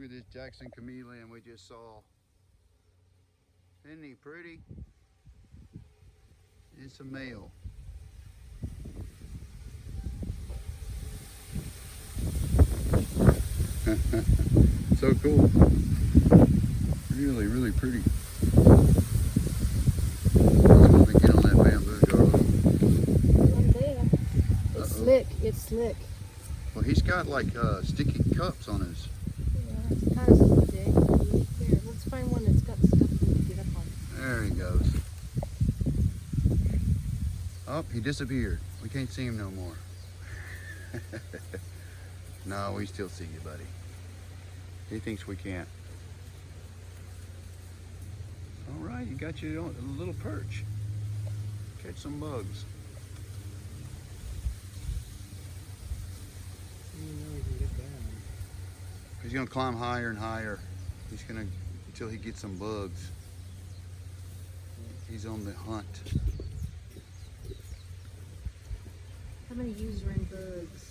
Look at this Jackson Chameleon we just saw. Isn't he pretty? It's a male. So cool. Really, really pretty. Let's go and get on that bamboo, Darla. I'm there. It's slick. It's slick. Well, he's got like sticky cups on his. Yeah, it's kind of slick. Here, let's find one that's got stuff we can get up on. There he goes. Oh, he disappeared. We can't see him no more. No, we still see you, buddy. He thinks we can't. All right, you got your own little perch. Catch some bugs. You know he can get down. He's gonna climb higher and higher. He's gonna, until he gets some bugs. He's on the hunt. How many usering bugs?